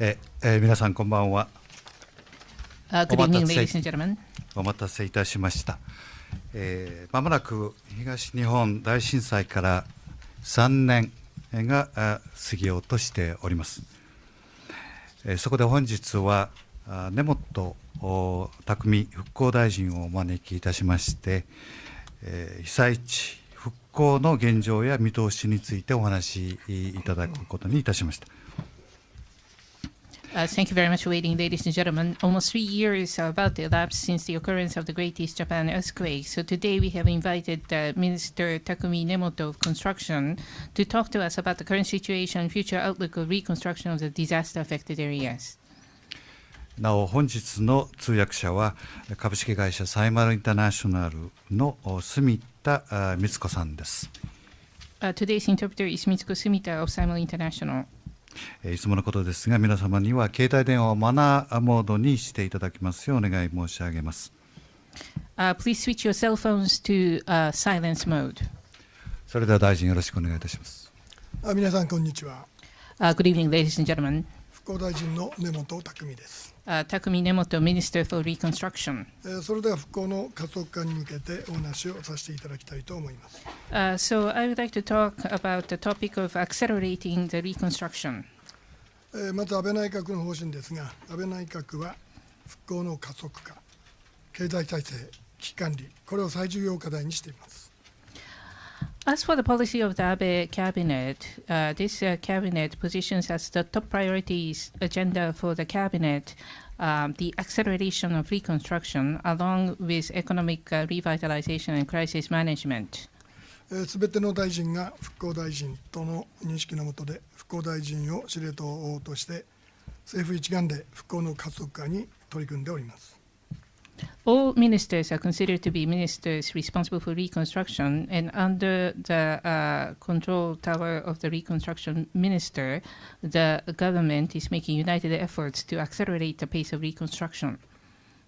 皆さんこんばんは。Good evening, ladies and gentlemen. お待たせいたしました。まもなく東日本大震災から3年が過ぎようとしております。そこで本日は根本匠復興大臣をお招きいたしまして、被災地復興の現状や見通しについてお話しいただくことにいたしました。Thank you very much for waiting, ladies and gentlemen. Almost 3 years are about to elapse since the occurrence of the Great East Japan earthquake. So today we have invited Minister Takumi Nemoto of Construction to talk to us about the current situation and future outlook of reconstruction of the disaster-affected areas. なお本日の通訳者は株式会社サイマルインターナショナルの住田光子さんです。Today's interpreter is Mitsuko Sumita of Simul International. いつものことですが、皆様には携帯電話をマナーモードにしていただきますようお願い申し上げます。Please switch your cell phones to silence mode. それでは大臣よろしくお願いいたします。皆さんこんにちは。Good evening, ladies and gentlemen. 復興大臣の根本匠です。Takumi Nemoto, Minister for Reconstruction. それでは復興の加速化に向けてお話をさせていただきたいと思います。So I would like to talk about the topic of accelerating the reconstruction. まず安倍内閣の方針ですが、安倍内閣は復興の加速化、経済体制、危機管理、これを最重要課題にしています。As for the policy of the Abe cabinet, this cabinet positions as the top priorities agenda for the cabinet the acceleration of reconstruction along with economic revitalization and crisis management. すべての大臣が復興大臣との認識の下で復興大臣を司令塔として政府一丸で復興の加速化に取り組んでおります。All ministers are considered to be ministers responsible for reconstruction, and under the control tower of the reconstruction minister, the government is making united efforts to accelerate the pace of reconstruction.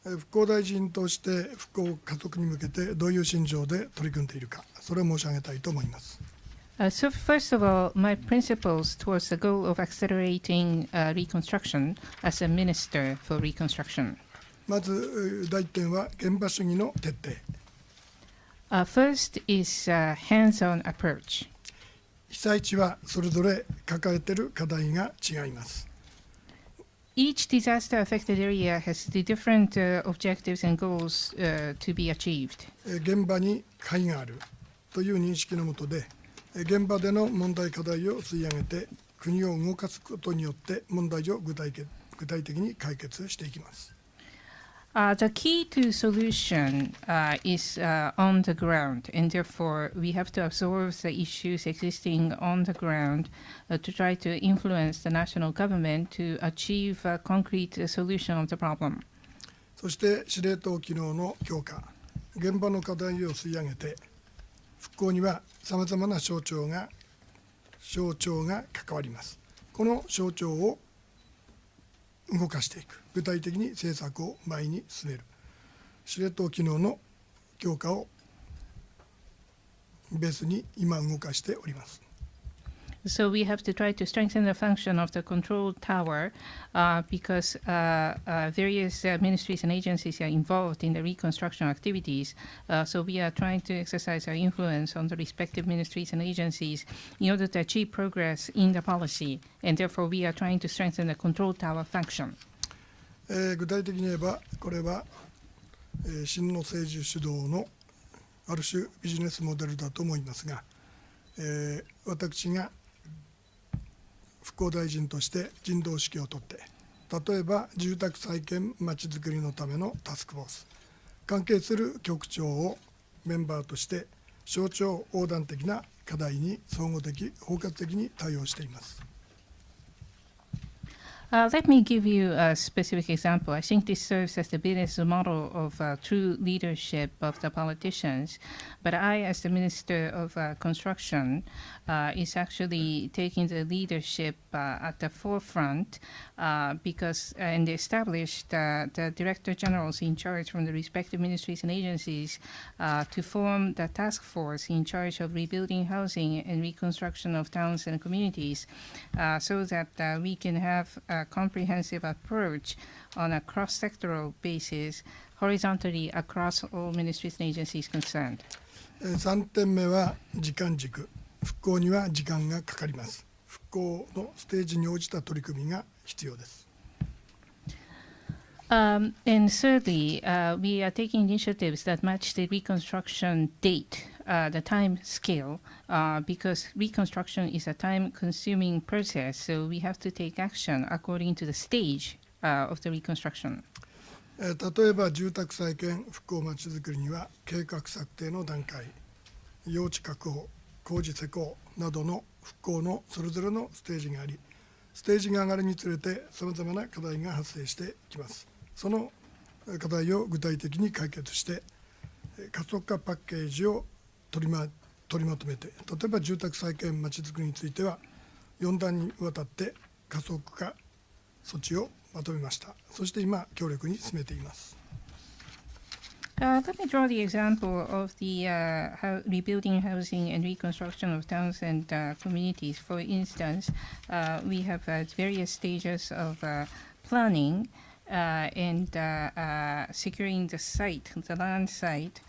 復興大臣として復興加速に向けてどういう心情で取り組んでいるか、それを申し上げたいと思います。So first of all, my principles towards the goal of accelerating reconstruction as a minister for reconstruction. まず第一点は現場主義の徹底。First is hands-on approach. 被災地はそれぞれ抱えている課題が違います。Each disaster-affected area has the different objectives and goals to be achieved. 現場に解があるという認識の下で、現場での問題課題を吸い上げて国を動かすことによって問題を具体的に解決していきます。The key to solution is on the ground, and therefore we have to absorb the issues existing on the ground to try to influence the national government to achieve a concrete solution of the problem. そして司令塔機能の強化、現場の課題を吸い上げて、復興にはさまざまな省庁が関わります。この省庁を動かしていく、具体的に政策を前に進める、司令塔機能の強化をベースに今動かしております。So we have to try to strengthen the function of the control tower because various ministries and agencies are involved in the reconstruction activities. So we are trying to exercise our influence on the respective ministries and agencies in order to achieve progress in the policy. And therefore we are trying to strengthen the control tower function. 具体的に言えば、これは真の政治主導のある種ビジネスモデルだと思いますが、私が復興大臣として人道指揮を取って、例えば住宅再建まちづくりのためのタスクフォース、関係する局長をメンバーとして省庁横断的な課題に総合的包括的に対応しています。Let me give you a specific example. I think this serves as the business model of true leadership of the politicians. But I, as the Minister of Construction, is actually taking the leadership at the forefront because and established the director generals in charge from the respective ministries and agencies to form the task force in charge of rebuilding housing and reconstruction of towns and communities so that we can have a comprehensive approach on a cross-sectoral basis horizontally across all ministries and agencies concerned. 3点目は時間軸。復興には時間がかかります。復興のステージに応じた取り組みが必要です。And thirdly, we are taking initiatives that match the reconstruction date, the time scale, because reconstruction is a time-consuming process, so we have to take action according to the stage of the reconstruction. 例えば住宅再建復興まちづくりには計画策定の段階、用地確保、工事施工などの復興のそれぞれのステージがあり、ステージが上がるにつれてさまざまな課題が発生してきます。その課題を具体的に解決して加速化パッケージを取りまとめて、例えば住宅再建まちづくりについては4段にわたって加速化措置をまとめました。そして今強力に進めています。Let me draw the example of the rebuilding housing and reconstruction of towns and communities. For instance, we have various stages of planning and securing the site, the land site,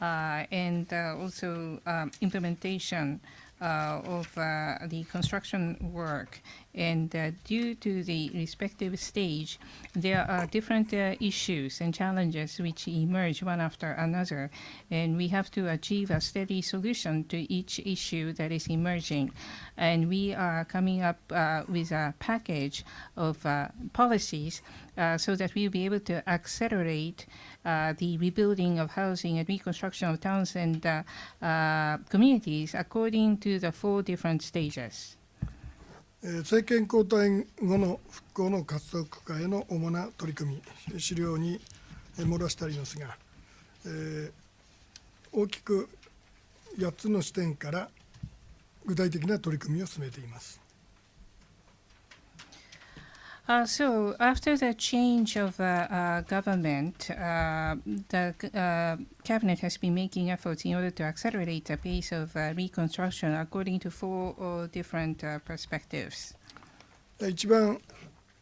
and also implementation of the construction work. And due to the respective stage, there are different issues and challenges which emerge one after another, and we have to achieve a steady solution to each issue that is emerging. And we are coming up with a package of policies so that we will be able to accelerate the rebuilding of housing and reconstruction of towns and communities according to the 4 different stages. 政権交代後の復興の加速化への主な取り組み、資料に漏らしてありますが、大きく8つの視点から具体的な取り組みを進めています。So after the change of government, the cabinet has been making efforts in order to accelerate the pace of reconstruction according to 4 different perspectives. 一番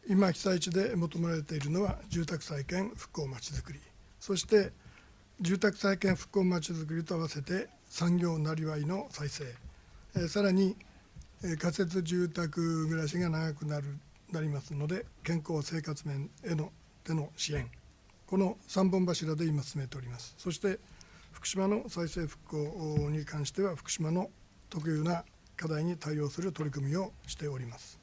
今被災地で求められているのは住宅再建復興まちづくり、そして住宅再建復興まちづくりと合わせて産業なりわいの再生、さらに仮設住宅暮らしが長くなりますので健康生活面へのでの支援、この3本柱で今進めております。そして福島の再生復興に関しては福島の特有な課題に対応する取り組みをしております。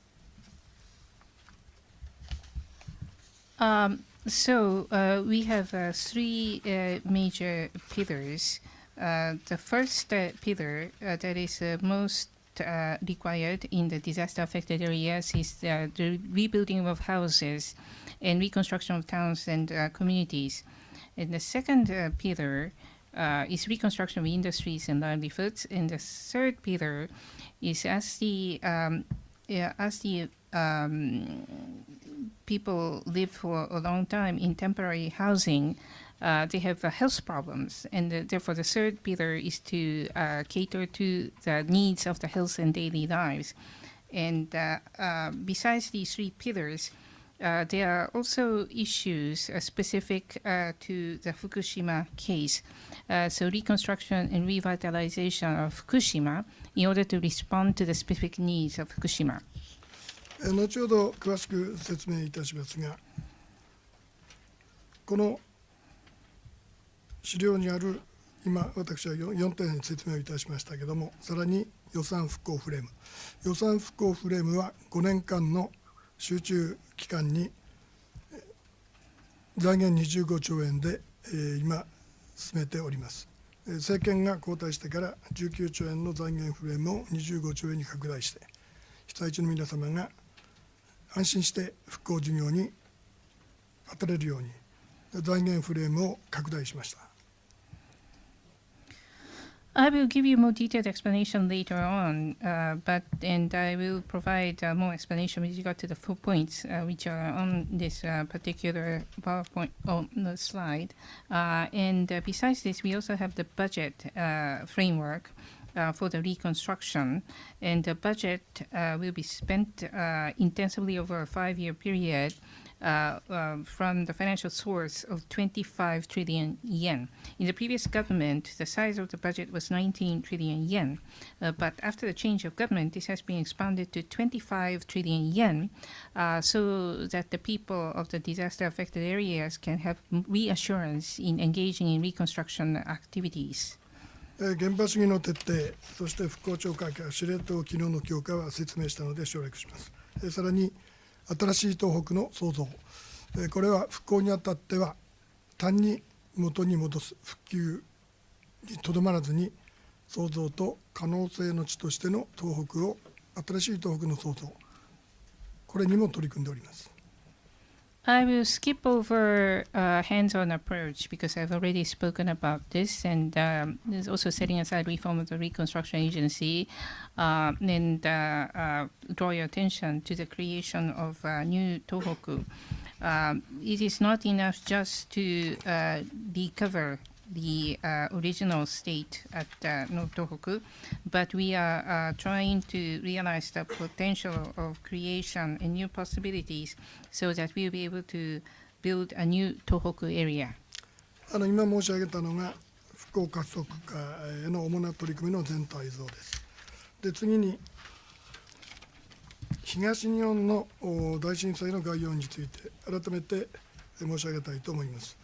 So we have 3 major pillars. The first pillar that is most required in the disaster-affected areas is the rebuilding of houses and reconstruction of towns and communities. And the second pillar is reconstruction of industries and livelihoods. And the third pillar is as the people live for a long time in temporary housing, they have health problems, and therefore the third pillar is to cater to the needs of the health and daily lives. And besides these 3 pillars, there are also issues specific to the Fukushima case. So reconstruction and revitalization of Fukushima in order to respond to the specific needs of Fukushima. 後ほど詳しく説明いたしますが、この資料にある今私は 4点説明をいたしましたけれども、さらに予算復興フレーム、予算復興フレームは5年間の集中期間に財源25兆円で今進めております。政権が交代してから19兆円の財源フレームを25兆円に拡大して、被災地の皆様が安心して復興事業に当たれるように財源フレームを拡大しました。I will give you more detailed explanation later on, and I will provide more explanation with regard to the 4 points which are on this particular PowerPoint on the slide. Besides this, we also have the budget framework for the reconstruction, and the budget will be spent intensively over a 5-year period from the financial source of 25 trillion yen. In the previous government, the size of the budget was 19 trillion yen, but after the change of government, this has been expanded to 25 trillion yen, so that the people of the disaster-affected areas can have reassurance in engaging in reconstruction activities. 現場主義の徹底、そして復興庁改革、司令塔機能の強化は説明したので省略します。さらに新しい東北の創造、これは復興にあたっては単に元に戻す復旧にとどまらずに、創造と可能性の地としての東北を、新しい東北の創造、これにも取り組んでおります。I will skip over hands-on approach because I've already spoken about this, and there's also setting aside reform of the Reconstruction Agency, and draw your attention to the creation of new Tohoku. It is not enough just to recover the original state at North Tohoku, but we are trying to realize the potential of creation and new possibilities so that we'll be able to build a new Tohoku area. 今申し上げたのが復興加速化への主な取り組みの全体像です。で、次に東日本の大震災の概要について改めて申し上げたいと思います。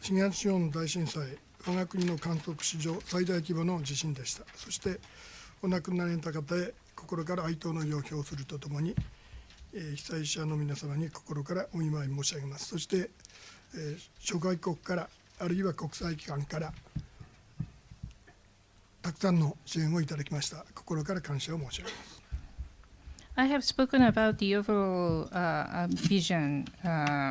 東日本大震災、我が国の観測史上最大規模の地震でした。そしてお亡くなりになった方へ心から哀悼の意を表するとともに、被災者の皆様に心からお見舞い申し上げます。そして、諸外国からあるいは国際機関からたくさんの支援をいただきました。心から感謝を申し上げます。I have spoken about the overall vision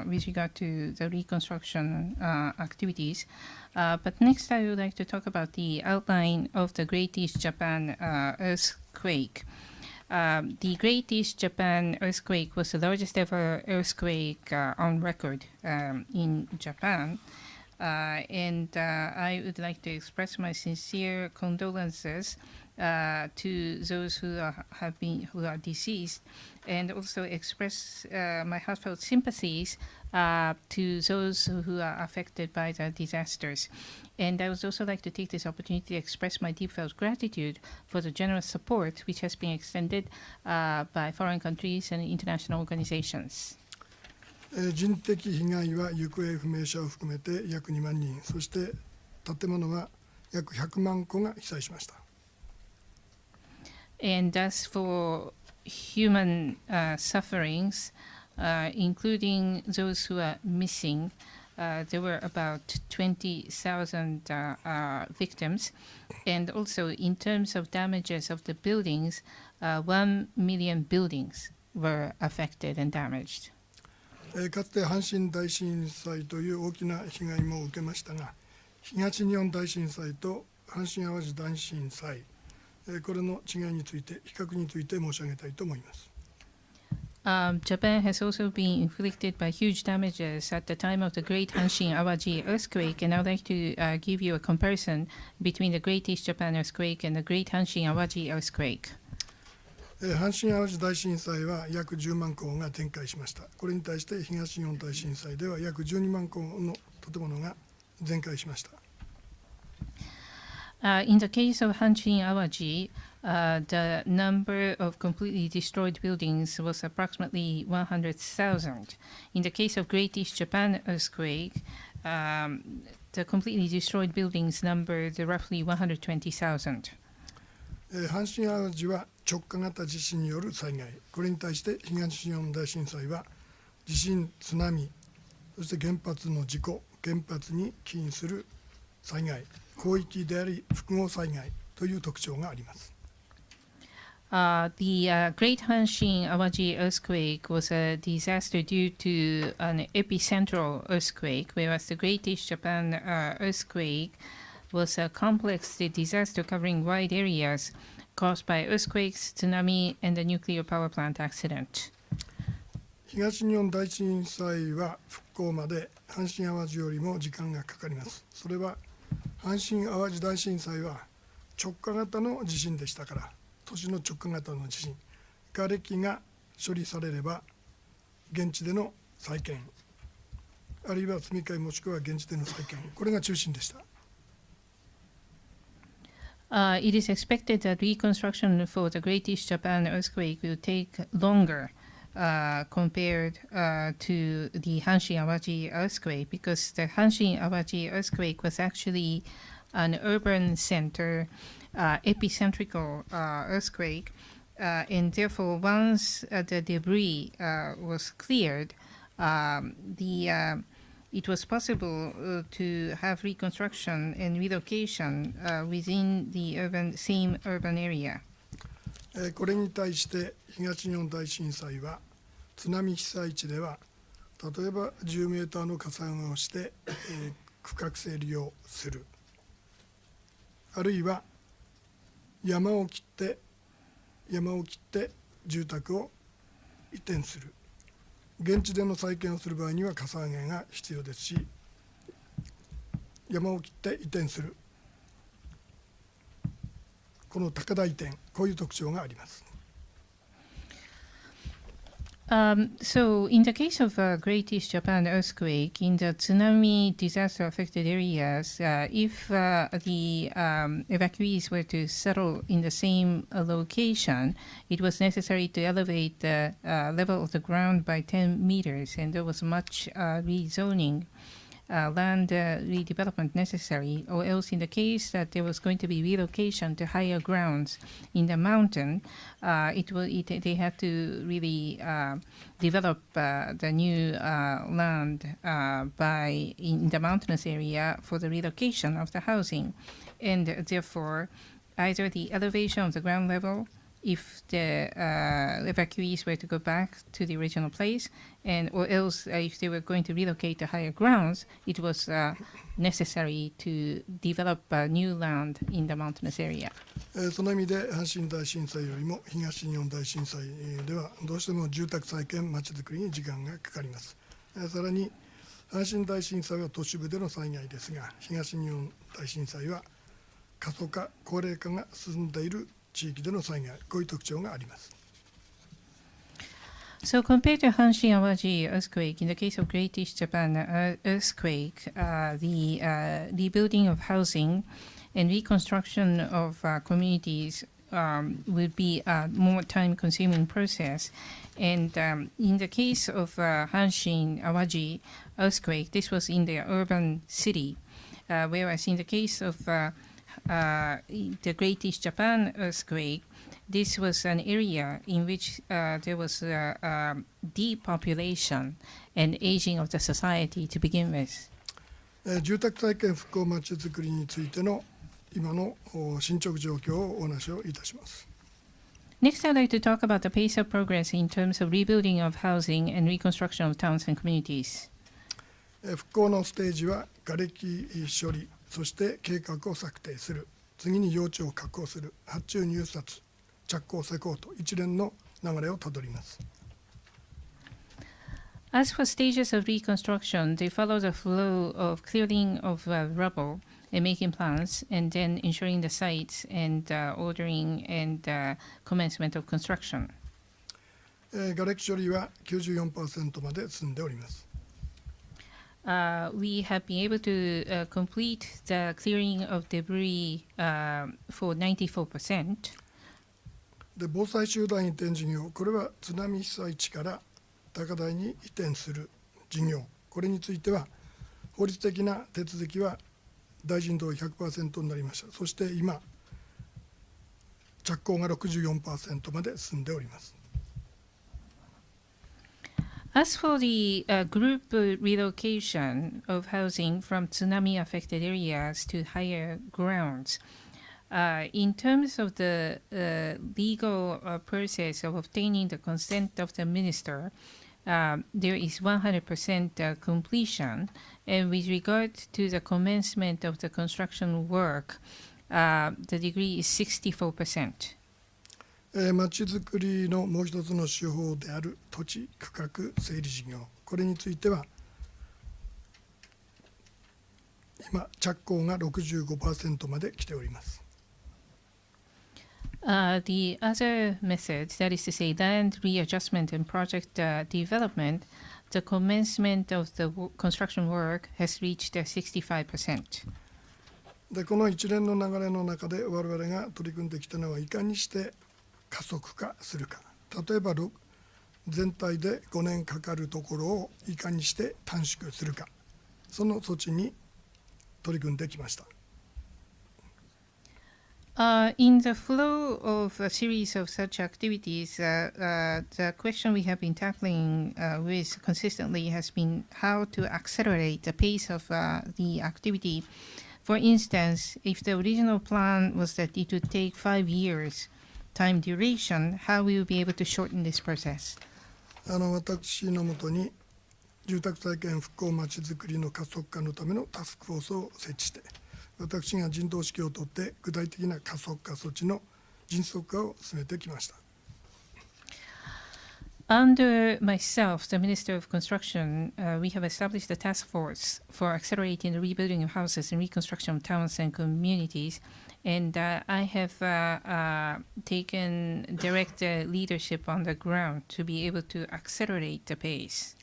with regard to the reconstruction activities, but next I would like to talk about the outline of the Great East Japan earthquake. The Great East Japan earthquake was the largest ever earthquake on record in Japan. And I would like to express my sincere condolences to those who are deceased, and also express my heartfelt sympathies to those who are affected by the disasters. And I would also like to take this opportunity to express my deep-felt gratitude for the generous support which has been extended by foreign countries and international organizations. 人的被害は行方不明者を含めて約2万人、そして建物は約100万戸が被災しました。And as for human sufferings, including those who are missing, there were about 20,000 victims. And also in terms of damages of the buildings, 1 million buildings were affected and damaged. かつて阪神大震災という大きな被害も受けましたが、東日本大震災と阪神・淡路大震災、これの違いについて、比較について申し上げたいと思います。Japan has also been inflicted by huge damages at the time of the Great Hanshin-Awaji earthquake, and I would like to give you a comparison between the Great East Japan earthquake and the Great Hanshin-Awaji earthquake. 阪神・淡路大震災は約10万戸が全壊しました。これに対して東日本大震災では約12万戸の建物が全壊しました。In the case of Hanshin-Awaji, the number of completely destroyed buildings was approximately 100,000. In the case of Great East Japan earthquake, the completely destroyed buildings numbered roughly 120,000. 阪神・淡路は直下型地震による災害、これに対して東日本大震災は地震、津波、そして原発の事故、原発に起因する災害、広域であり複合災害という特徴があります。The Great Hanshin-Awaji earthquake was a disaster due to an epicentral earthquake, whereas the Great East Japan earthquake was a complex disaster covering wide areas caused by earthquakes, tsunami, and a nuclear power plant accident. 東日本大震災は復興まで阪神・淡路よりも時間がかかります。それは阪神・淡路大震災は直下型の地震でしたから、都市の直下型の地震、瓦礫が処理されれば現地での再建、あるいは積み替えもしくは現地での再建、これが中心でした。It is expected that reconstruction for the Great East Japan earthquake will take longer compared to the Hanshin-Awaji earthquake, because the Hanshin-Awaji earthquake was actually an urban center, epicentrical earthquake, and therefore once the debris was cleared, it was possible to have reconstruction and relocation within the same urban area. これに対して東日本大震災は津波被災地では例えば10メーターの加算をして、区画整理をする、あるいは山を切って住宅を移転する、現地での再建をする場合にはかさ上げが必要ですし、山を切って移転する、この高台移転、こういう特徴があります。So in the case of Great East Japan earthquake, in the tsunami disaster affected areas, if the evacuees were to settle in the same location, it was necessary to elevate the level of the ground by 10 meters, and there was much rezoning, land redevelopment necessary, or else in the case that there was going to be relocation to higher grounds in the mountain, they had to really develop the new land in the mountainous area for the relocation of the housing. And therefore, either the elevation of the ground level, if the evacuees were to go back to the original place, or else if they were going to relocate to higher grounds, it was necessary to develop new land in the mountainous area. その意味で阪神大震災よりも東日本大震災ではどうしても住宅再建、まちづくりに時間がかかります。さらに阪神大震災は都市部での災害ですが、東日本大震災は過疎化、高齢化が進んでいる地域での災害、こういう特徴があります。So compared to Hanshin-Awaji earthquake, in the case of Great East Japan earthquake, the rebuilding of housing and reconstruction of communities would be a more time-consuming process. And in the case of Hanshin-Awaji earthquake, this was in the urban city, whereas in the case of the Great East Japan earthquake, this was an area in which there was depopulation and aging of the society to begin with. 住宅再建復興まちづくりについての今の進捗状況をお話をいたします。Next, I'd like to talk about the pace of progress in terms of rebuilding of housing and reconstruction of towns and communities. 復興のステージは瓦礫処理、そして計画を策定する、次に用地を確保する、発注入札、着工施工と一連の流れをたどります。As for stages of reconstruction, they follow the flow of clearing of rubble and making plans, and then ensuring the sites and ordering and commencement of construction. 瓦礫処理は 94% まで進んでおります。We have been able to complete the clearing of debris for 94%. で防災集団移転事業、これは津波被災地から高台に移転する事業、これについては法律的な手続きは大臣同意 100% になりました。そして今着工が 64% まで進んでおります。As for the group relocation of housing from tsunami affected areas to higher grounds, in terms of the legal process of obtaining the consent of the minister, there is 100% completion. And with regard to the commencement of the construction work, the degree is 64%. まちづくりのもう一つの手法である土地区画整理事業、これについては今着工が 65% まで来ております。The other method, that is to say, land readjustment and project development, the commencement of the construction work has reached 65%. でこの一連の流れの中で我々が取り組んできたのはいかにして加速化するか。例えば全体で5年かかるところをいかにして短縮するか、その措置に取り組んできました。In the flow of a series of such activities, the question we have been tackling with consistently has been how to accelerate the pace of the activity. For instance, if the original plan was that it would take 5 years time duration, how will we be able to shorten this process? 私のもとに住宅再建復興まちづくりの加速化のためのタスクフォースを設置して、私が陣頭指揮を取って具体的な加速化措置の迅速化を進めてきました。Under myself, the Minister of Construction, we have established a task force for accelerating the rebuilding of houses and reconstruction of towns and communities. And I have taken direct leadership on the ground to be able to accelerate the pace.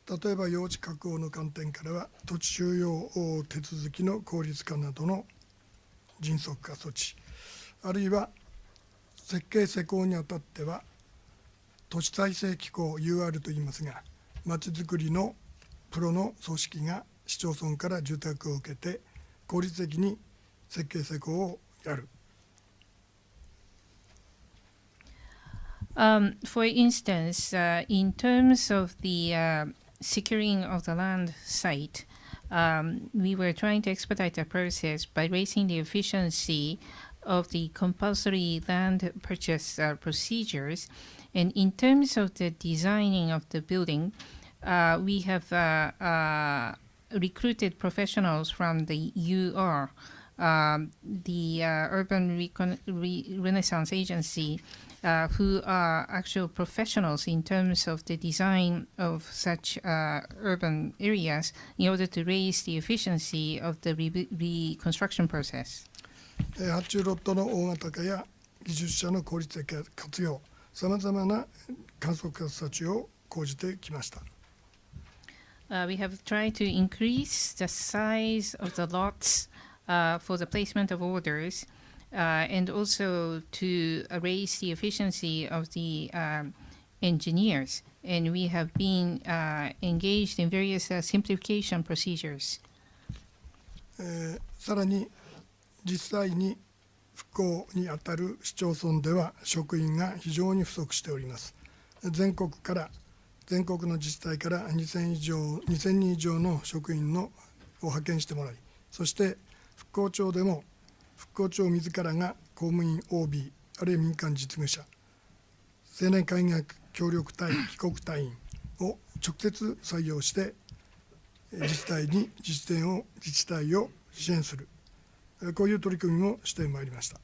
例えば用地確保の観点からは土地収容手続きの効率化などの迅速化措置、あるいは設計施工にあたっては都市再生機構 UR といいますが、まちづくりのプロの組織が市町村から受託を受けて効率的に設計施工をやる。For instance, in terms of the securing of the land site, we were trying to expedite the process by raising the efficiency of the compulsory land purchase procedures. And in terms of the designing of the building, we have recruited professionals from the UR, the Urban Renaissance Agency, who are actual professionals in terms of the design of such urban areas in order to raise the efficiency of the reconstruction process. 発注ロットの大型化や技術者の効率的活用、さまざまな観測化措置を講じてきました。We have tried to increase the size of the lots for the placement of orders, and also to raise the efficiency of the engineers. And we have been engaged in various simplification procedures. さらに実際に復興にあたる市町村では職員が非常に不足しております。全国の自治体から2000人以上の職員を派遣してもらい、そして復興庁でも復興庁自らが公務員 OB あるいは民間実務者、青年海外協力隊、帰国隊員を直接採用して自治体を支援する、こういう取り組みもしてまいりました。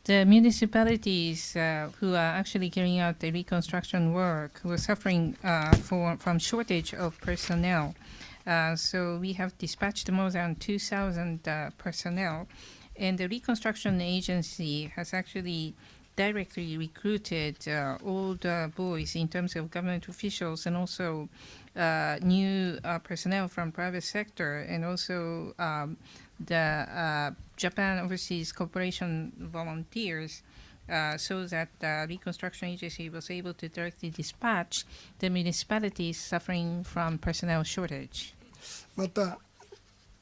The municipalities who are actually carrying out the reconstruction work were suffering from shortage of personnel. So we have dispatched more than 2,000 personnel, and the reconstruction agency has actually directly recruited old boys in terms of government officials, and also new personnel from private sector, and also the Japan Overseas Corporation volunteers, so that the reconstruction agency was able to directly dispatch the municipalities suffering from personnel shortage. また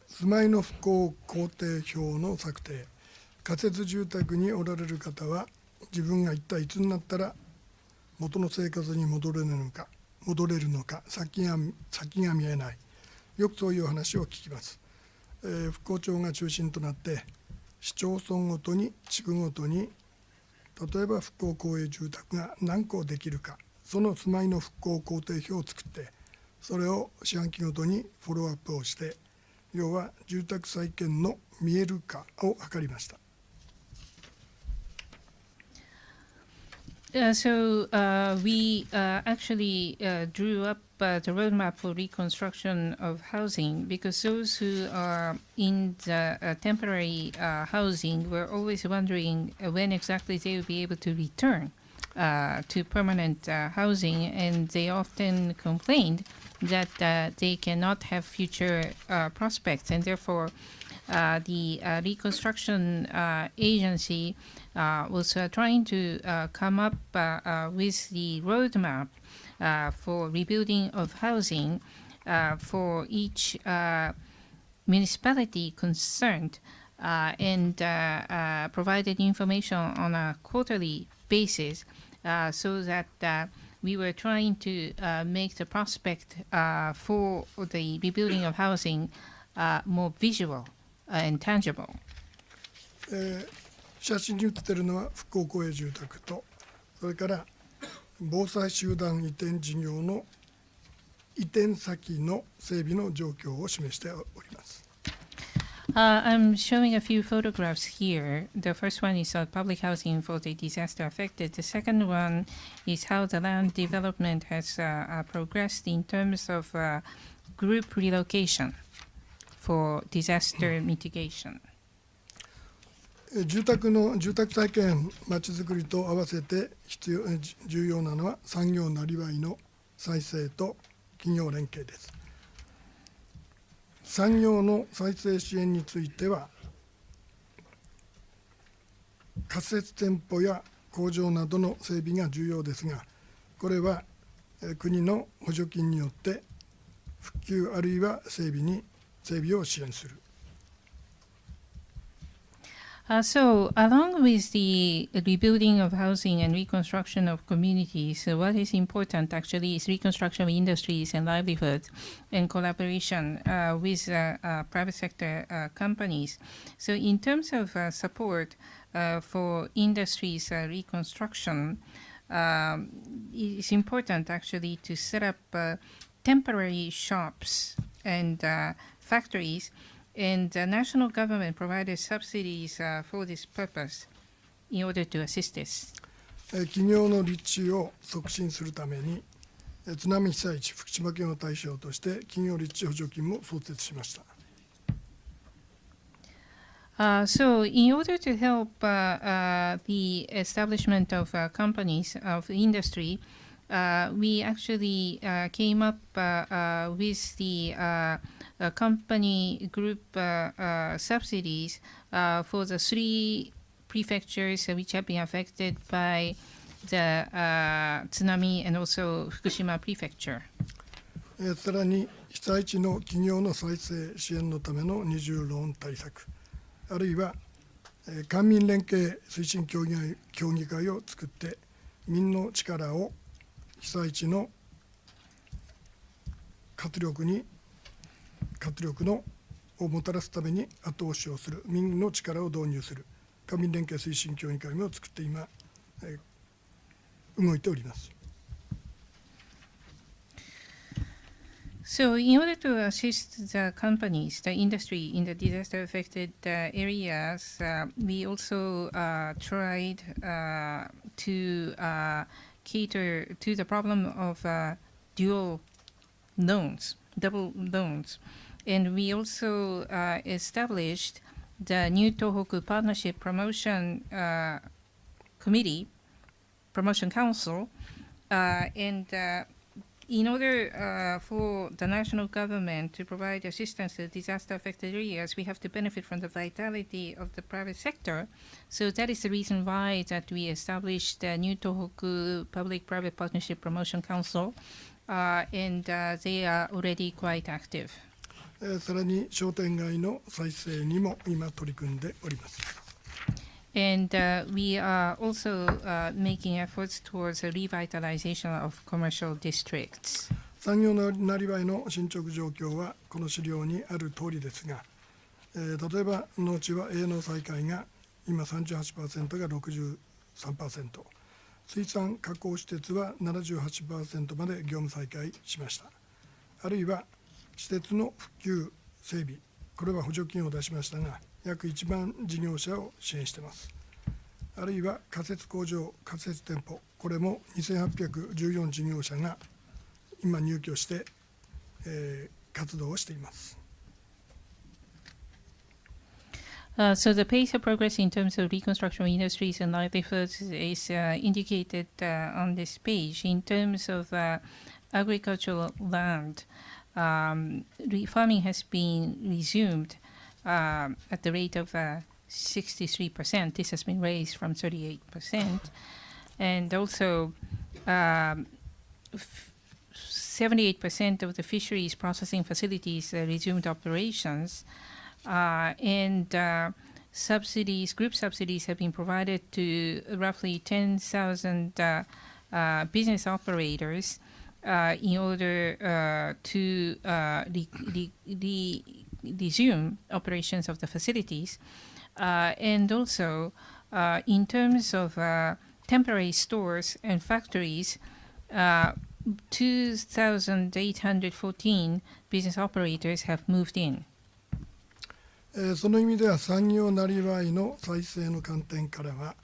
住まいの復興工程表の策定、仮設住宅におられる方は自分が一体いつになったら元の生活に戻れるのか先が見えない、よくそういう話を聞きます。復興庁が中心となって市町村ごとに地区ごとに例えば復興公営住宅が何戸できるか、その住まいの復興工程表を作って、それを四半期ごとにフォローアップをして、要は住宅再建の見える化を図りました。We actually drew up the roadmap for reconstruction of housing, because those who are in the temporary housing were always wondering when exactly they will be able to return to permanent housing, and they often complained that they cannot have future prospects, and therefore the reconstruction agency was trying to come up with the roadmap for rebuilding of housing for each municipality concerned, and provided information on a quarterly basis, so that we were trying to make the prospect for the rebuilding of housing more visual and tangible. 写真に写っているのは復興公営住宅と、それから防災集団移転事業の移転先の整備の状況を示しております。I'm showing a few photographs here. The first one is public housing for the disaster affected. The second one is how the land development has progressed in terms of group relocation for disaster mitigation. 住宅再建、まちづくりと合わせて重要なのは産業なりわいの再生と企業連携です。産業の再生支援については、仮設店舗や工場などの整備が重要ですが、これは国の補助金によって復旧あるいは整備を支援する。So, along with the rebuilding of housing and reconstruction of communities, what is important actually is reconstruction of industries and livelihoods and collaboration with private sector companies. So, in terms of support for industries reconstruction, it's important actually to set up temporary shops and factories, and the national government provided subsidies for this purpose in order to assist this. 企業の立地を促進するために、津波被災地福島県を対象として企業立地補助金も創設しました。So, in order to help the establishment of companies of industry, we actually came up with the company group subsidies for the 3 prefectures which have been affected by the tsunami, and also Fukushima prefecture. さらに被災地の企業の再生支援のための二重ローン対策、あるいは官民連携推進協議会を作って、民の力を被災地の活力をもたらすために後押しをする、民の力を導入する官民連携推進協議会を作って今、動いております。So, in order to assist the companies, the industry in the disaster-affected areas, we also tried to cater to the problem of double loans. And we also established the New Tohoku Partnership Promotion Committee, Promotion Council, and in order for the national government to provide assistance to disaster-affected areas, we have to benefit from the vitality of the private sector. So that is the reason why that we established the New Tohoku Public-Private Partnership Promotion Council, and they are already quite active. さらに商店街の再生にも今取り組んでおります。And we are also making efforts towards a revitalization of commercial districts. 産業のなりわいの進捗状況はこの資料にある通りですが、例えば農地は営農再開が今 38% が 63%、水産加工施設は 78% まで業務再開しました。あるいは施設の復旧整備、これは補助金を出しましたが、約1万事業者を支援しています。あるいは仮設工場、仮設店舗、これも2814事業者が今入居して、活動をしています。So the pace of progress in terms of reconstruction industries and livelihoods is indicated on this page. In terms of agricultural land, farming has been resumed at the rate of 63%. This has been raised from 38%. And also 78% of the fisheries processing facilities resumed operations. Subsidies, group subsidies have been provided to roughly 10,000 business operators in order to resume operations of the facilities. And also, in terms of temporary stores and factories, 2,814 business operators have moved in. その意味では産業なりわいの再生の観点からは、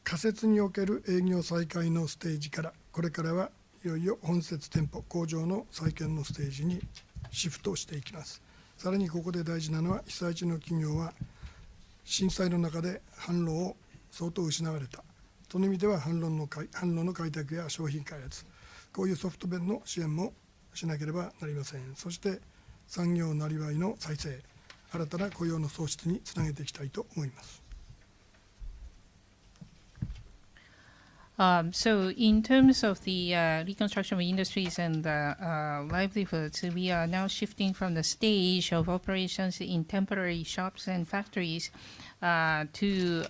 仮設における営業再開のステージから、これからはいよいよ本設店舗、工場の再建のステージにシフトしていきます。さらにここで大事なのは、被災地の企業は震災の中で販路を相当失われた。その意味では販路の開拓や商品開発、こういうソフト面の支援もしなければなりません。そして産業なりわいの再生、新たな雇用の創出につなげていきたいと思います。So in terms of the reconstruction of industries and livelihoods, we are now shifting from the stage of operations in temporary shops and factories to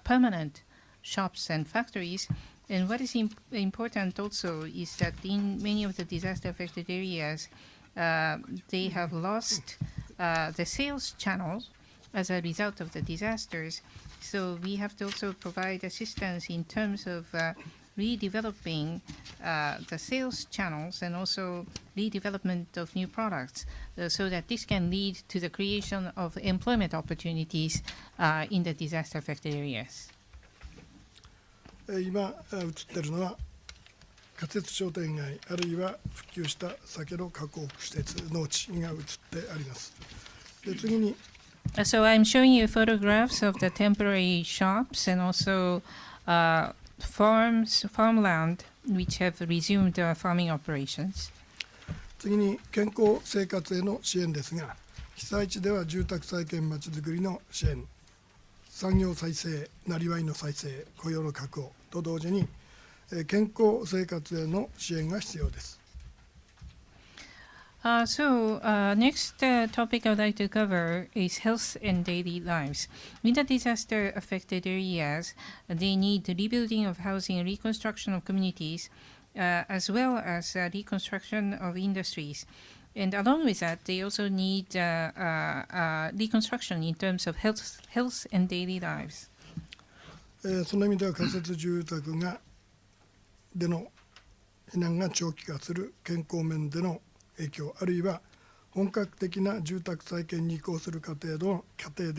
permanent shops and factories. And what is important also is that in many of the disaster-affected areas, they have lost the sales channels as a result of the disasters. So we have to also provide assistance in terms of redeveloping the sales channels and also redevelopment of new products so that this can lead to the creation of employment opportunities in the disaster-affected areas. 今映っているのは仮設商店街あるいは復旧した酒の加工施設農地が映ってあります。で次に So I'm showing you photographs of the temporary shops and also farmland which have resumed farming operations. 次に健康生活への支援ですが、被災地では住宅再建まちづくりの支援、産業再生、なりわいの再生、雇用の確保と同時に健康生活への支援が必要です。Next topic I would like to cover is health and daily lives. In the disaster-affected areas, they need the rebuilding of housing and reconstruction of communities, as well as reconstruction of industries. And along with that, they also need reconstruction in terms of health and daily lives. その意味では仮設住宅での避難が長期化する健康面での影響、あるいは本格的な住宅再建に移行する過程で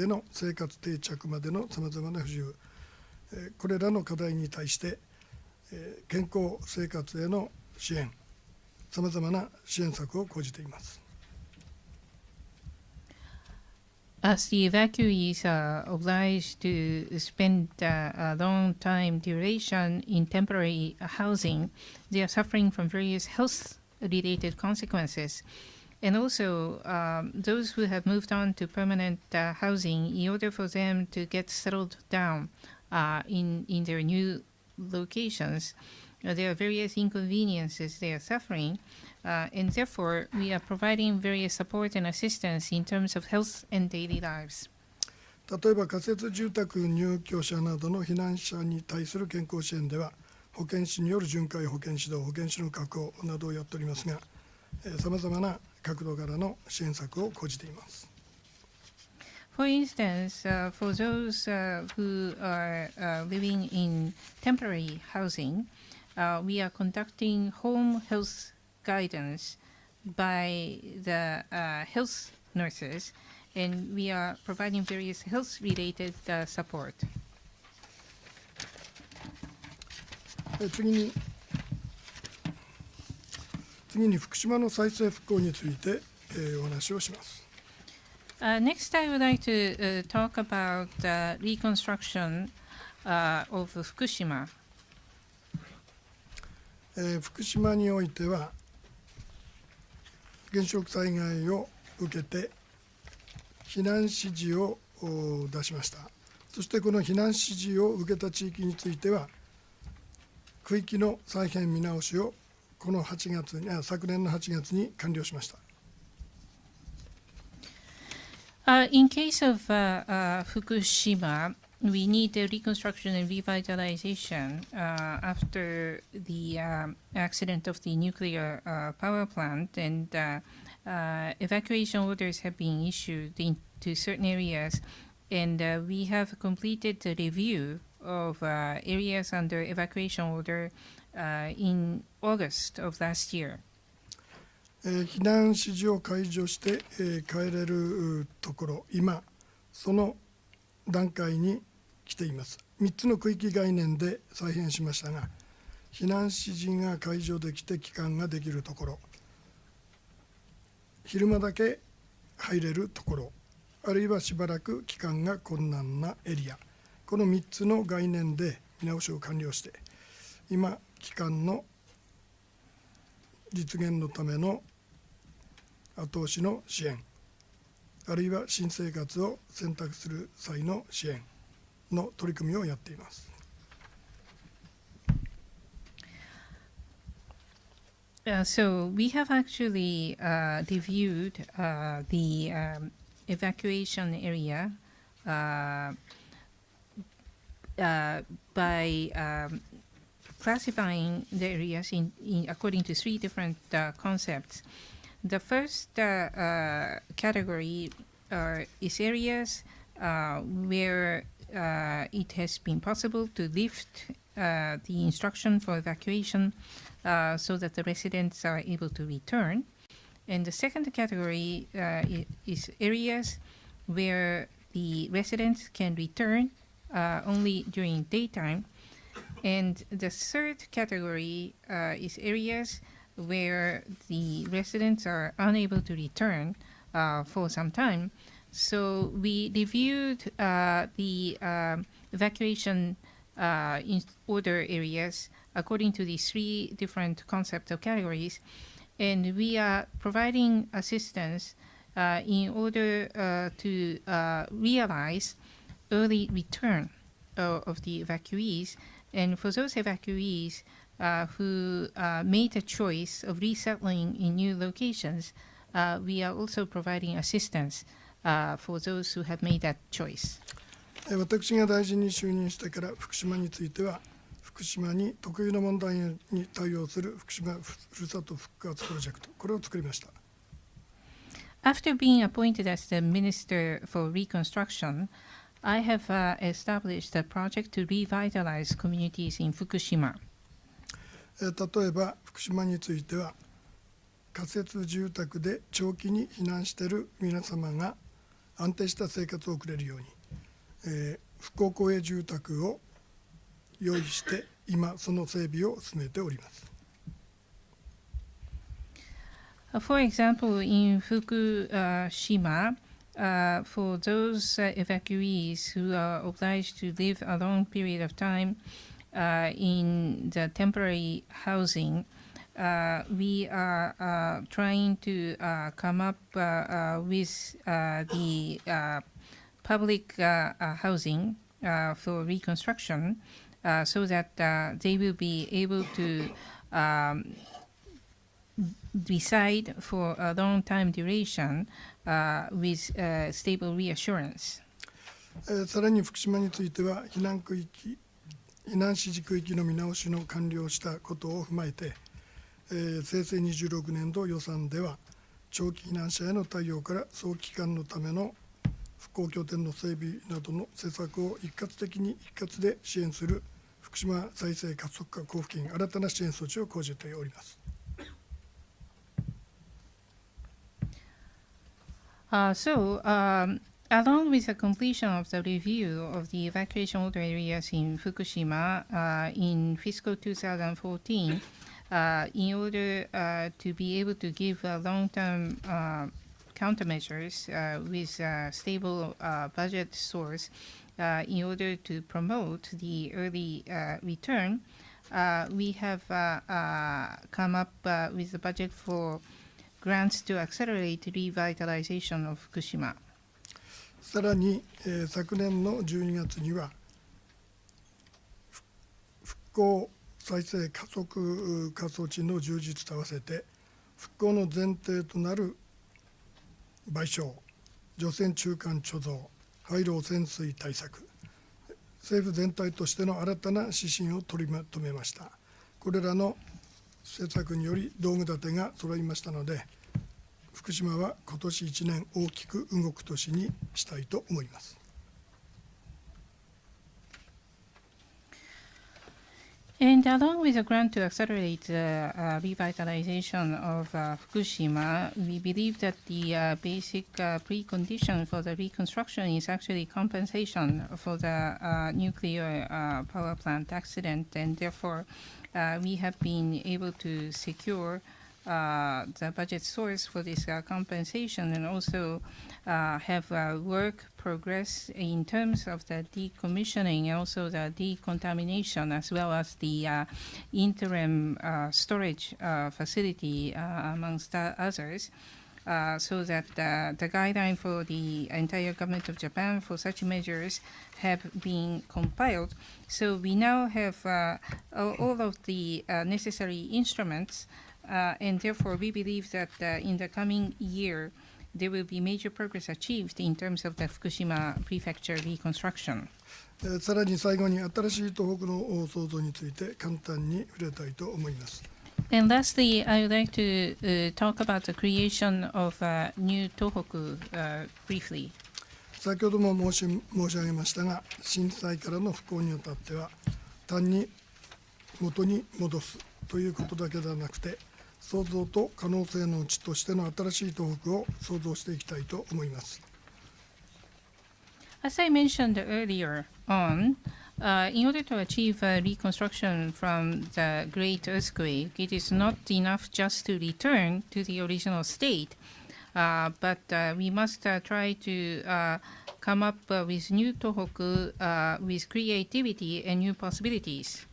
の生活定着までのさまざまな不自由、これらの課題に対して健康生活への支援、さまざまな支援策を講じています。As the evacuees are obliged to spend a long time duration in temporary housing, they are suffering from various health-related consequences. And also, those who have moved on to permanent housing, in order for them to get settled down in their new locations, there are various inconveniences they are suffering. And therefore, we are providing various support and assistance in terms of health and daily lives. 例えば仮設住宅入居者などの避難者に対する健康支援では、保健師による巡回保健指導、保健師の確保などをやっておりますが、さまざまな角度からの支援策を講じています。For instance, for those who are living in temporary housing, we are conducting home health guidance by the health nurses, and we are providing various health-related support. 次に福島の再生復興について、お話をします。Next, I would like to talk about the reconstruction of Fukushima. 福島においては原子力災害を受けて避難指示を出しました。そしてこの避難指示を受けた地域については区域の再編見直しをこの昨年の8月に完了しました。In case of Fukushima, we need the reconstruction and revitalization after the accident of the nuclear power plant, and evacuation orders have been issued into certain areas, and we have completed the review of areas under evacuation order in August of last year. 避難指示を解除して、帰れるところ、今その段階に来ています。3つの区域概念で再編しましたが、避難指示が解除できて帰還ができるところ、昼間だけ入れるところ、あるいはしばらく帰還が困難なエリア、この3つの概念で見直しを完了して、今帰還の実現のための後押しの支援、あるいは新生活を選択する際の支援の取り組みをやっています。So we have actually reviewed the evacuation area by classifying the areas according to three different concepts. The first category is areas where it has been possible to lift the instruction for evacuation so that the residents are able to return. And the second category is areas where the residents can return only during daytime. And the third category is areas where the residents are unable to return for some time. So we reviewed the evacuation order areas according to these three different concepts of categories, and we are providing assistance in order to realize early return of the evacuees. And for those evacuees who made a choice of resettling in new locations, we are also providing assistance for those who have made that choice. 私が大臣に就任してから福島については、福島に特有の問題に対応する福島ふるさと復活プロジェクト、これを作りました。After being appointed as the Minister for Reconstruction, I have established a project to revitalize communities in Fukushima. 例えば福島については仮設住宅で長期に避難している皆様が安定した生活を送れるように、復興公営住宅を用意して今その整備を進めております。For example, in Fukushima, for those evacuees who are obliged to live a long period of time in the temporary housing, we are trying to come up with the public housing for reconstruction so that they will be able to reside for a long time duration with stable reassurance. さらに福島については避難指示区域の見直しの完了したことを踏まえて、平成26年度予算では長期避難者への対応から早期帰還のための復興拠点の整備などの施策を一括で支援する福島再生加速化交付金新たな支援措置を講じております。Along with the completion of the review of the evacuation order areas in Fukushima in fiscal 2014, in order to be able to give long-term countermeasures with a stable budget source in order to promote the early return, we have come up with the budget for grants to accelerate revitalization of Fukushima. さらに、昨年の12月には復興再生加速化措置の充実と合わせて復興の前提となる賠償、除染中間貯蔵、廃炉潜水対策、政府全体としての新たな指針を取りまとめました。これらの施策により道具立てが揃いましたので、福島は今年1年大きく動く年にしたいと思います。And along with a grant to accelerate the revitalization of Fukushima, we believe that the basic precondition for the reconstruction is actually compensation for the nuclear power plant accident, and therefore we have been able to secure the budget source for this compensation, and also have work progress in terms of the decommissioning and also the decontamination, as well as the interim storage facility, amongst others, so that the guideline for the entire government of Japan for such measures have been compiled. So we now have all of the necessary instruments, and therefore we believe that in the coming year there will be major progress achieved in terms of the Fukushima Prefecture reconstruction. さらに最後に新しい東北の創造について簡単に触れたいと思います。And lastly, I would like to talk about the creation of New Tohoku briefly. 先ほども申し上げましたが、震災からの復興にあたっては単に元に戻すということだけではなくて、創造と可能性のうちとしての新しい東北を創造していきたいと思います。As I mentioned earlier on, in order to achieve reconstruction from the great earthquake, it is not enough just to return to the original state, but we must try to come up with new Tohoku with creativity and new possibilities.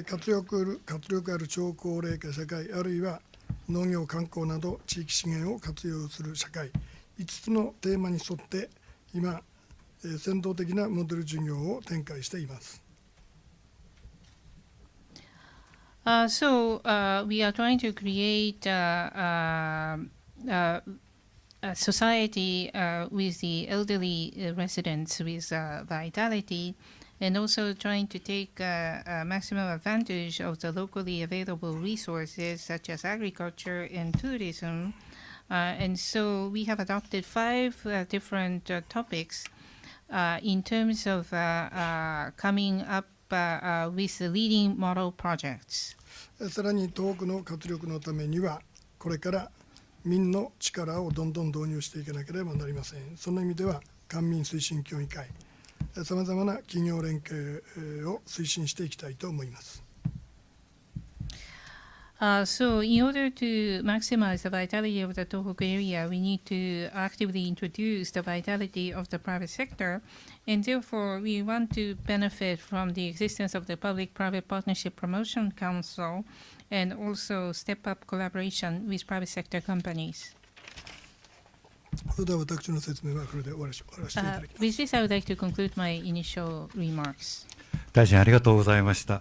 活力ある超高齢化社会、あるいは農業観光など地域資源を活用する社会、5つのテーマに沿って今先導的なモデル事業を展開しています。So we are trying to create a society with the elderly residents with vitality, and also trying to take maximum advantage of the locally available resources such as agriculture and tourism. And so we have adopted 5 different topics in terms of coming up with the leading model projects. さらに東北の活力のためには、これから民の力をどんどん導入していかなければなりません。その意味では官民推進協議会、さまざまな企業連携を推進していきたいと思います。So in order to maximize the vitality of the Tohoku area, we need to actively introduce the vitality of the private sector, and therefore we want to benefit from the existence of the Public-Private Partnership Promotion Council, and also step up collaboration with private sector companies. それでは私の説明はこれで終わらせていただきます。With this, I would like to conclude my initial remarks. 大臣ありがとうございました。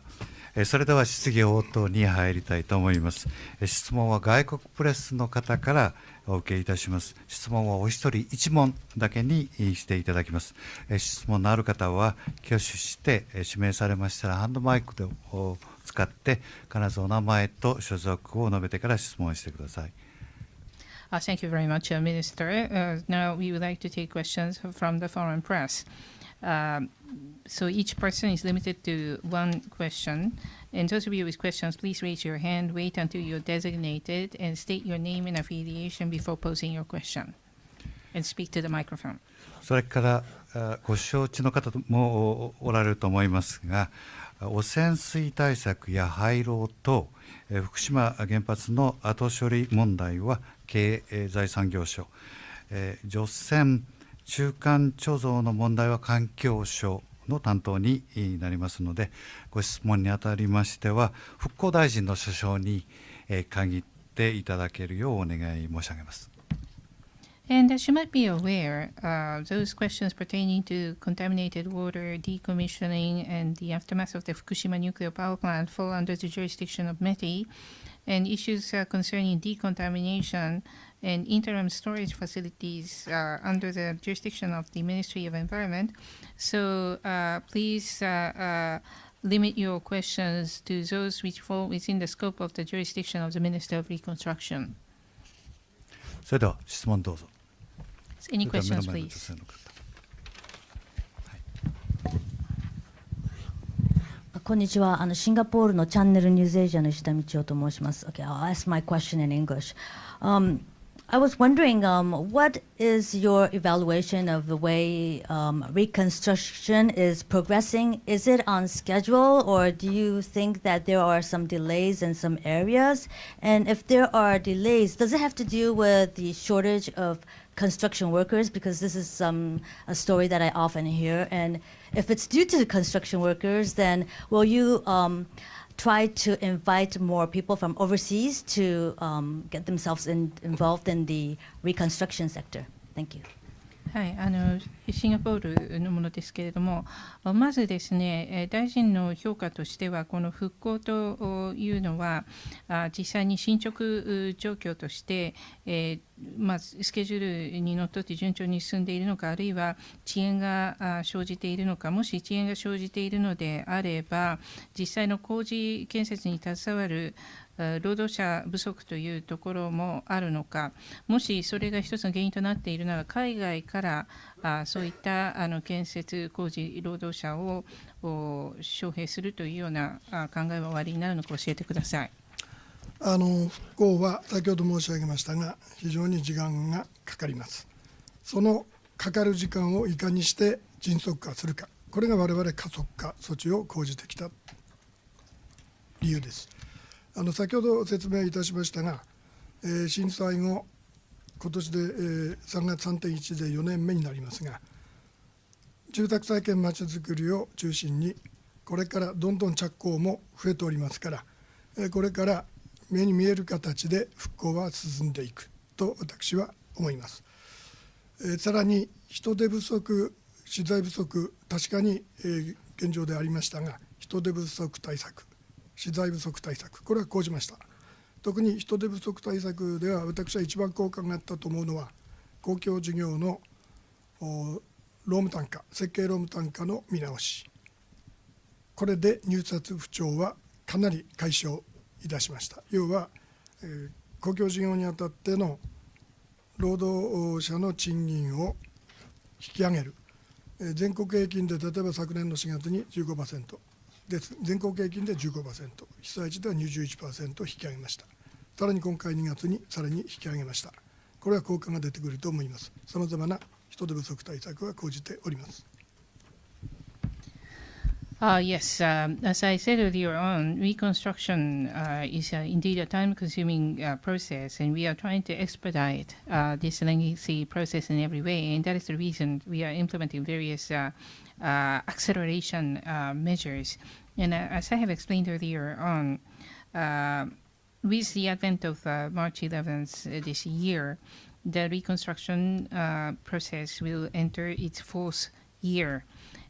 それでは質疑応答に入りたいと思います。質問は外国プレスの方からお受けいたします。質問はお一人1問だけにしていただきます。質問のある方は挙手して指名されましたらハンドマイクを使って必ずお名前と所属を述べてから質問してください。Thank you very much, Minister. Now we would like to take questions from the foreign press. So each person is limited to one question. And those of you with questions, please raise your hand, wait until you're designated, and state your name and affiliation before posing your question. And speak to the microphone. それからご承知の方もおられると思いますが、汚染水対策や廃炉と福島原発の後処理問題は経済産業省、除染中間貯蔵の問題は環境省の担当になりますので、ご質問にあたりましては復興大臣の所掌に限っていただけるようお願い申し上げます。And as you might be aware, those questions pertaining to contaminated water, decommissioning, and the aftermath of the Fukushima nuclear power plant fall under the jurisdiction of METI, and issues concerning decontamination and interim storage facilities are under the jurisdiction of the Ministry of Environment. So please limit your questions to those which fall within the scope of the jurisdiction of the Minister of Reconstruction. それでは質問どうぞ。Any それでは questions, 目の前の女 please? 性の方。こんにちは。シンガポールのチャンネルニュースエージャーの石田道夫と申します。Okay, I'll ask my question in English. I was wondering, what is your evaluation of the way reconstruction is progressing? Is it on schedule, or do you think that there are some delays in some areas? And if there are delays, does it have to do with the shortage of construction workers? Because this is a story that I often hear. And if it's due to the construction workers, then will you try to invite more people from overseas to get themselves involved in the reconstruction sector? Thank you. はい、シンガポールのものですけれども、まずですね、大臣の評価としては、この復興というのは、実際に進捗状況として、スケジュールにのっとって順調に進んでいるのか、あるいは遅延が生じているのか、もし遅延が生じているのであれば、実際の工事建設に携わる労働者不足というところもあるのか、もしそれが一つの原因となっているなら、海外からそういった建設工事労働者を招聘するというような考えはおありになるのか教えてください。復興は先ほど申し上げましたが、非常に時間がかかります。そのかかる時間をいかにして迅速化するか、これが我々加速化措置を講じてきた理由です。先ほど説明いたしましたが、震災後、今年で3月 3.1 で4年目になりますが、住宅再建まちづくりを中心に、これからどんどん着工も増えておりますから、これから目に見える形で復興は進んでいくと私は思います。さらに人手不足、資材不足、確かに現状でありましたが、人手不足対策、資材不足対策、これは講じました。特に人手不足対策では、私は一番効果があったと思うのは、公共事業の労務単価、設計労務単価の見直し、これで入札不調はかなり解消いたしました。要は、公共事業にあたっての労働者の賃金を引き上げる、全国平均で例えば昨年の4月に 15%です。全国平均で 15%、被災地では 21% 引き上げました。さらに今回2月にさらに引き上げました。これは効果が出てくると思います。さまざまな人手不足対策は講じております。Yes, as I said earlier on, reconstruction is indeed a time-consuming process, and we are trying to expedite this lengthy process in every way, and that is the reason we are implementing various acceleration measures. And as I have explained earlier on, with the advent of March 11th this year, the reconstruction process will enter its fourth year.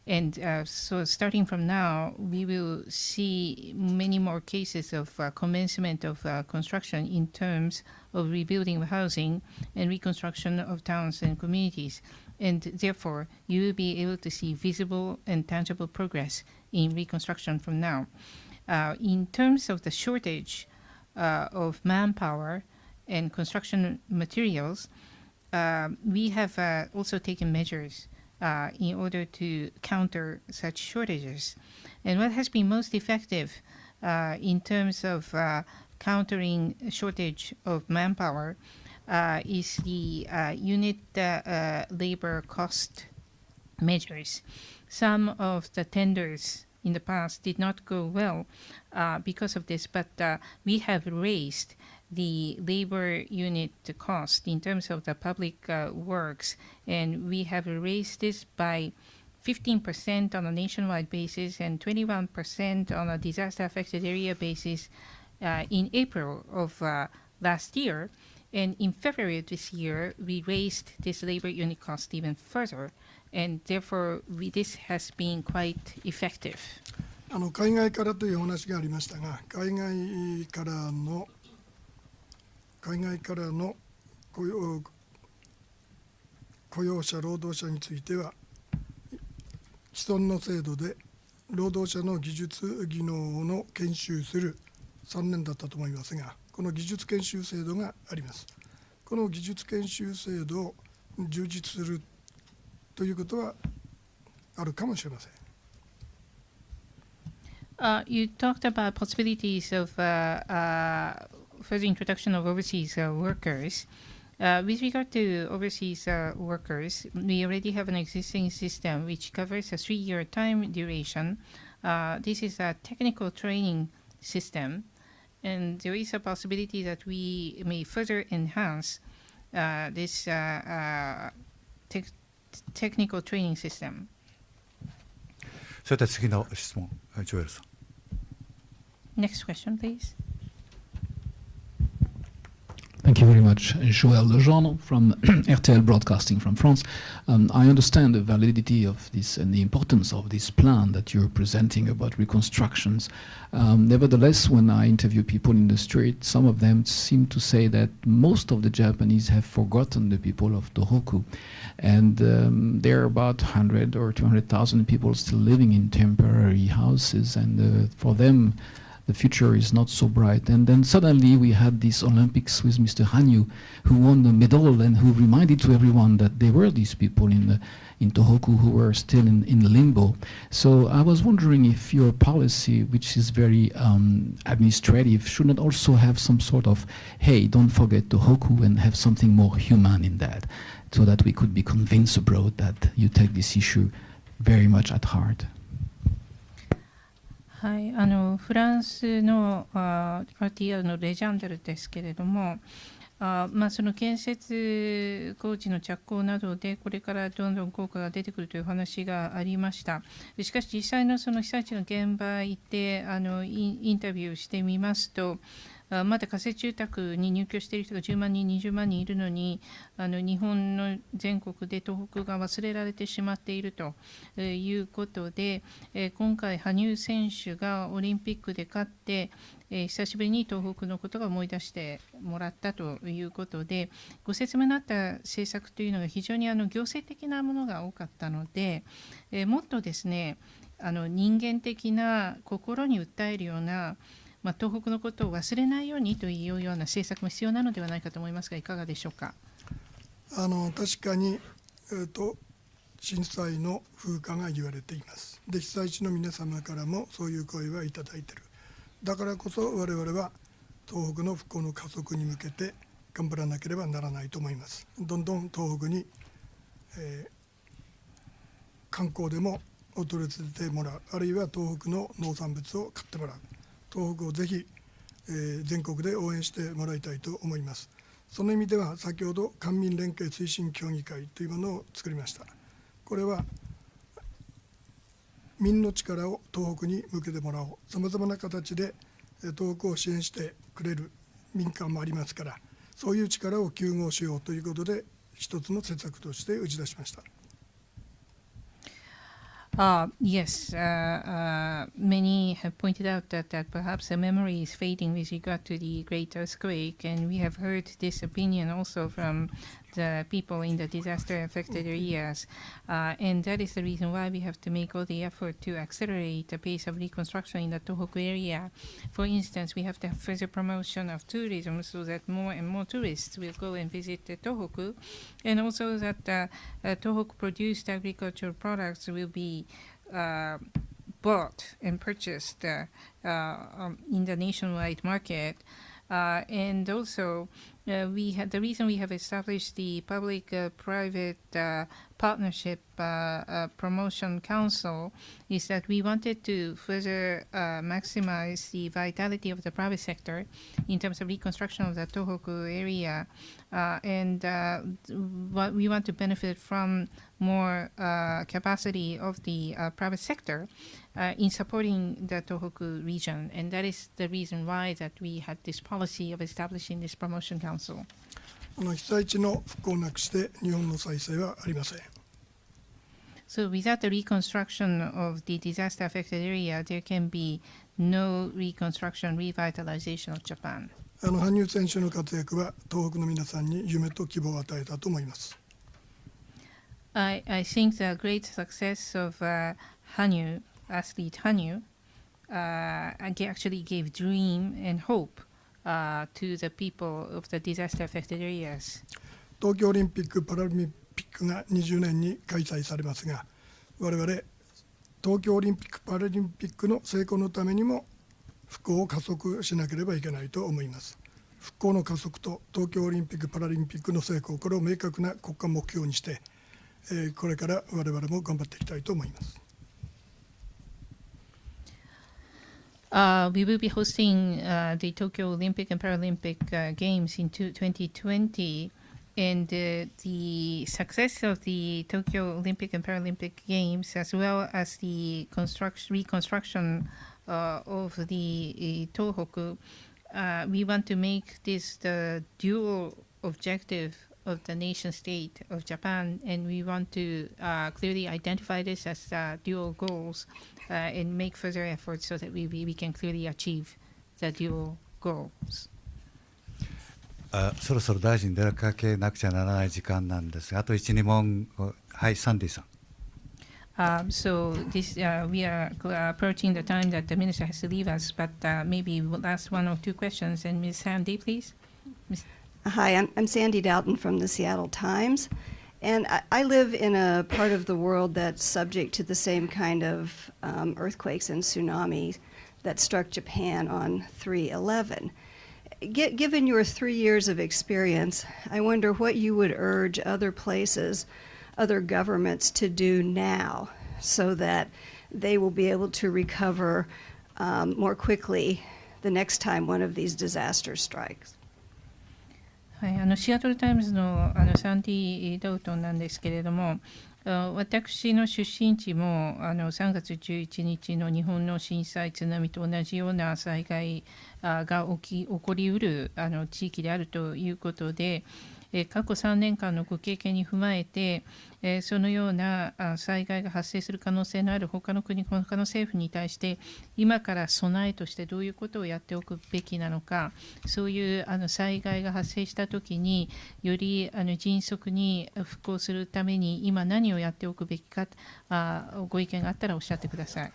And so starting from now, we will see many more cases of commencement of construction in terms of rebuilding of housing and reconstruction of towns and communities. And therefore, you will be able to see visible and tangible progress in reconstruction from now. In terms of the shortage of manpower and construction materials, we have also taken measures in order to counter such shortages. And what has been most effective in terms of countering shortage of manpower is the unit labor cost measures. Some of the tenders in the past did not go well because of this, but we have raised the labor unit cost in terms of the public works, and we have raised this by 15% on a nationwide basis and 21% on a disaster-affected area basis in April of last year. And in February of this year, we raised this labor unit cost even further, and therefore this has been quite effective. 海外からというお話がありましたが、海外からの雇用者、労働者については、既存の制度で労働者の技術技能の研修する3年だったと思いますが、この技術研修制度があります。この技術研修制度を充実するということはあるかもしれません。You talked about possibilities of further introduction of overseas workers. With regard to overseas workers, we already have an existing system which covers a 3-year time duration. This is a technical training system, and there is a possibility that we may further enhance this technical training system. それでは次の質問、ジョエルさん。Next question, please. Thank you very much. Joël Lejeune from RTL Broadcasting from France. I understand the validity of this and the importance of this plan that you're presenting about reconstructions. Nevertheless, when I interview people in the street, some of them seem to say that most of the Japanese have forgotten the people of Tohoku. And there are about 100 or 200,000 people still living in temporary houses, and for them, the future is not so bright. And then suddenly we had these Olympics with Mr. Hanyu, who won the medal and who reminded to everyone that there were these people in Tohoku who were still in limbo. So I was wondering if your policy, which is very administrative, should not also have some sort of, hey, don't forget Tohoku, and have something more human in that, so that we could be convinced abroad that you take this issue very much at heart. はい、フランスのRTL のレジャンドルですけれども、その建設工事の着工などでこれからどんどん効果が出てくるという話がありました。しかし実際のその被災地の現場行ってインタビューしてみますと、まだ仮設住宅に入居している人が10万人、20万人いるのに、日本の全国で東北が忘れられてしまっているということで、今回、羽生選手がオリンピックで勝って、久しぶりに東北のことが思い出してもらったということで、ご説明のあった政策というのが非常に行政的なものが多かったので、もっとですね、人間的な心に訴えるような東北のことを忘れないようにというような政策も必要なのではないかと思いますが、いかがでしょうか。確かに、震災の風化が言われています。で、被災地の皆様からもそういう声はいただいている。だからこそ我々は東北の復興の加速に向けて頑張らなければならないと思います。どんどん東北に、観光でも訪れてもらう、あるいは東北の農産物を買ってもらう。東北をぜひ、全国で応援してもらいたいと思います。その意味では先ほど官民連携推進協議会というものを作りました。これは民の力を東北に向けてもらおう、さまざまな形で東北を支援してくれる民間もありますから、そういう力を吸合しようということで一つの施策として打ち出しました。Yes, many have pointed out that perhaps the memory is fading with regard to the great earthquake, and we have heard this opinion also from the people in the disaster-affected areas. And that is the reason why we have to make all the effort to accelerate the pace of reconstruction in the Tohoku area. For instance, we have to have further promotion of tourism so that more and more tourists will go and visit the Tohoku, and also that Tohoku-produced agricultural products will be bought and purchased in the nationwide market. And also, the reason we have established the public-private partnership promotion council is that we wanted to further maximize the vitality of the private sector in terms of reconstruction of the Tohoku area, and what we want to benefit from more capacity of the private sector in supporting the Tohoku region, and that is the reason why that we had this policy of establishing this promotion council. 被災地の復興なくして日本の再生はありません。 So without the reconstruction of the disaster-affected area, there can be no reconstruction, revitalization of Japan. 羽生選手の活躍は東北の皆さんに夢と希望を与えたと思います。 I think the great success of Hanyu, athlete Hanyu, actually gave dream and hope to the people of the disaster-affected areas. 東京オリンピック・パラリンピックが20年に開催されますが、我々東京オリンピック・パラリンピックの成功のためにも復興を加速しなければいけないと思います。復興の加速と東京オリンピック・パラリンピックの成功、これを明確な国家目標にして、これから我々も頑張っていきたいと思います。We will be hosting the Tokyo Olympic and Paralympic Games in 2020, and the success of the Tokyo Olympic and Paralympic Games, as well as the reconstruction of the Tohoku, we want to make this the dual objective of the nation state of Japan, and we want to clearly identify this as dual goals and make further efforts so that we can clearly achieve the dual goals. そろそろ大臣出かけなくちゃならない時間なんですが、あと1、2問、はい、サンディさん。So this we are approaching the time that the minister has to leave us, but maybe we'll ask one or two questions. And Ms. Sandy, please. Hi, I'm Sandy Doughton from the Seattle Times, and I live in a part of the world that's subject to the same kind of earthquakes and tsunamis that struck Japan on 3/11. Given your 3 years of experience, I wonder what you would urge other places, other governments to do now so that they will be able to recover more quickly the next time one of these disasters strikes. はい、シアトルタイムズのサンディ・ダウトンなんですけれども、私の出身地も3月11日の日本の震災、津波と同じような災害が起こりうる地域であるということで、過去3年間のご経験に踏まえて、そのような災害が発生する可能性のある他の国、他の政府に対して今から備えとしてどういうことをやっておくべきなのか、そういう災害が発生したときにより迅速に復興するために今何をやっておくべきか、ご意見があったらおっしゃってください。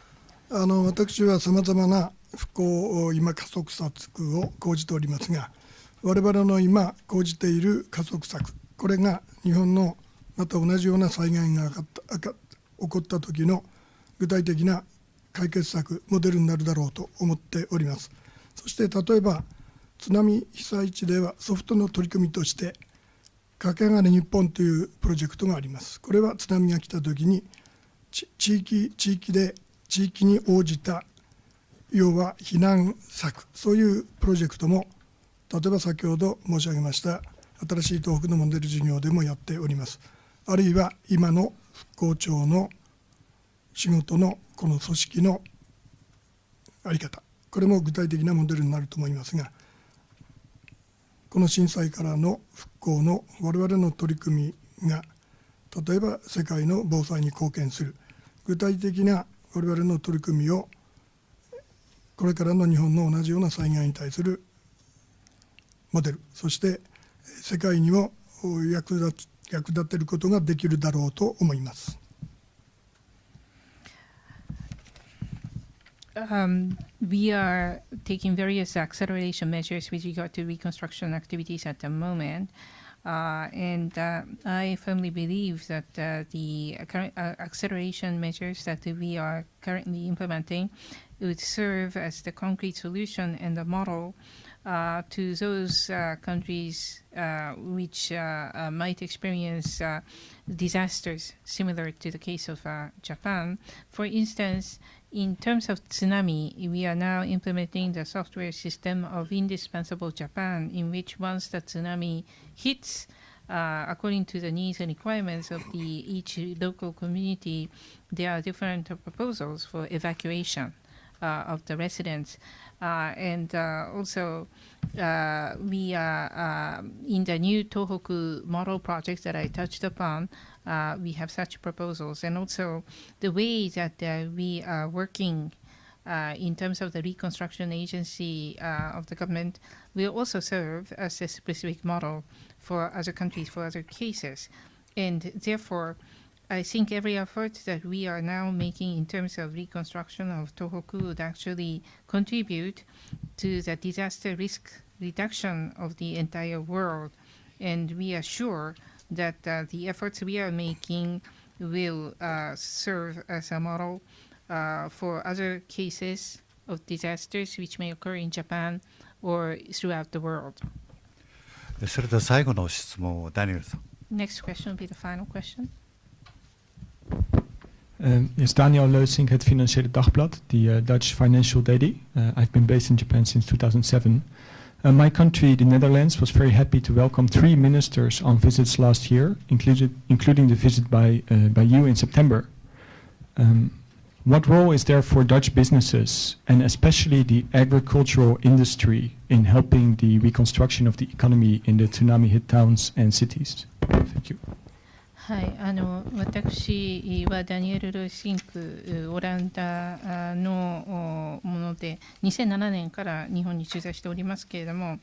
私はさまざまな復興を今加速策を講じておりますが、我々の今講じている加速策、これが日本のまた同じような災害が起こった時の具体的な解決策、モデルになるだろうと思っております。そして例えば津波被災地ではソフトの取り組みとして駆け上がれ日本というプロジェクトがあります。これは津波が来た時に地域に応じた要は避難策、そういうプロジェクトも例えば先ほど申し上げました新しい東北のモデル事業でもやっております。あるいは今の復興庁の仕事のこの組織の在り方、これも具体的なモデルになると思いますが、この震災からの復興の我々の取り組みが例えば世界の防災に貢献する具体的な我々の取り組みをこれからの日本の同じような災害に対するモデル、そして世界にも役立てることができるだろうと思います。We are taking various acceleration measures with regard to reconstruction activities at the moment. And I firmly believe that the current acceleration measures that we are currently implementing would serve as the concrete solution and the model to those countries which might experience disasters similar to the case of Japan. For instance, in terms of tsunami, we are now implementing the software system of Indispensable Japan, in which once the tsunami hits, according to the needs and requirements of each local community, there are different proposals for evacuation of the residents. And also, we are in the new Tohoku model project that I touched upon, we have such proposals. And also, the way that we are working in terms of the reconstruction agency of the government will also serve as a specific model for other countries, for other cases. And therefore, I think every effort that we are now making in terms of reconstruction of Tohoku would actually contribute to the disaster risk reduction of the entire world. And we are sure that the efforts we are making will serve as a model for other cases of disasters which may occur in Japan or throughout the world. それでは最後の質問をダニエルさん。Next question will be the final question. Yes, Daniel Leusink, het Financiële Dagblad, the Dutch financial daily. I've been based in Japan since 2007. My country, the Netherlands, was very happy to welcome 3 ministers on visits last year, including the visit by you in September. What role is there for Dutch businesses, and especially the agricultural industry, in helping the reconstruction of the economy in the tsunami-hit towns and cities? Thank you. はい、私はダニエル・ロイシンク、オランダのもので、2007年から日本に駐在しておりますけれども、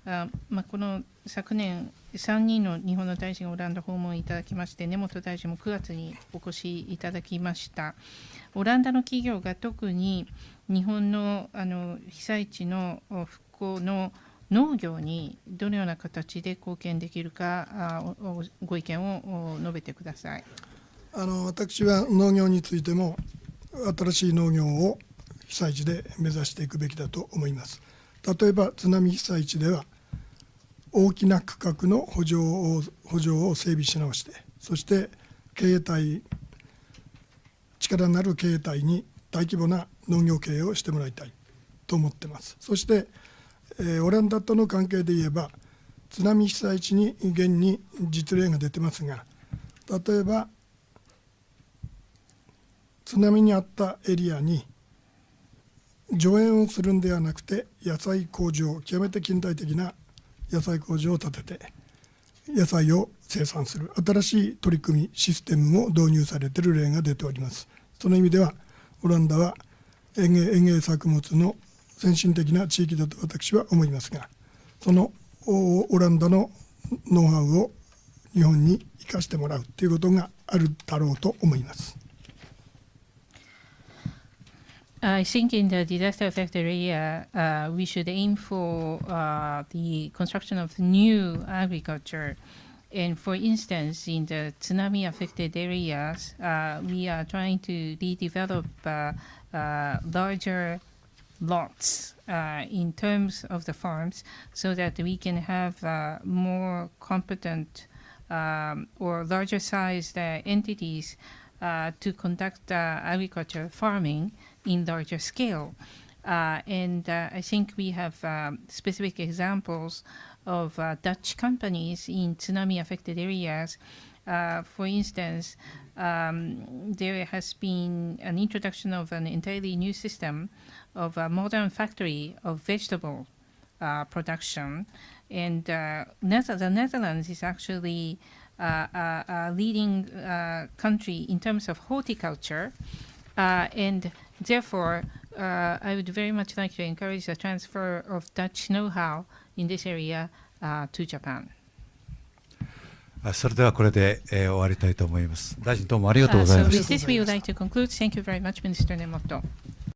この昨年、3人の日本の大臣がオランダ訪問いただきまして、根本大臣も9月にお越しいただきました。オランダの企業が特に日本の被災地の復興の農業にどのような形で貢献できるかご意見を述べてください。私は農業についても新しい農業を被災地で目指していくべきだと思います。例えば津波被災地では大きな区画の補助を整備し直して、そして力のある経営体に大規模な農業経営をしてもらいたいと思っています。そしてオランダとの関係で言えば津波被災地に現に実例が出てますが、例えば津波にあったエリアに除塩をするんではなくて野菜工場、極めて近代的な野菜工場を建てて野菜を生産する新しい取り組みシステムも導入されている例が出ております。その意味ではオランダは園芸作物の先進的な地域だと私は思いますが、そのオランダのノウハウを日本に生かしてもらうということがあるだろうと思います。I think in the disaster affected area, we should aim for the construction of new agriculture. And for instance, in the tsunami affected areas, we are trying to redevelop larger lots in terms of the farms so that we can have more competent or larger sized entities to conduct agriculture farming in larger scale. And I think we have specific examples of Dutch companies in tsunami affected areas. For instance, there has been an introduction of an entirely new system of a modern factory of vegetable production. And the Netherlands is actually a leading country in terms of horticulture. And therefore, I would very much like to encourage the transfer of Dutch know-how in this area to Japan. それではこれで、終わりたいと思います。大臣どうもありがとうござい So まし with た。 this, we would like to conclude. Thank you very much, Minister Nemoto.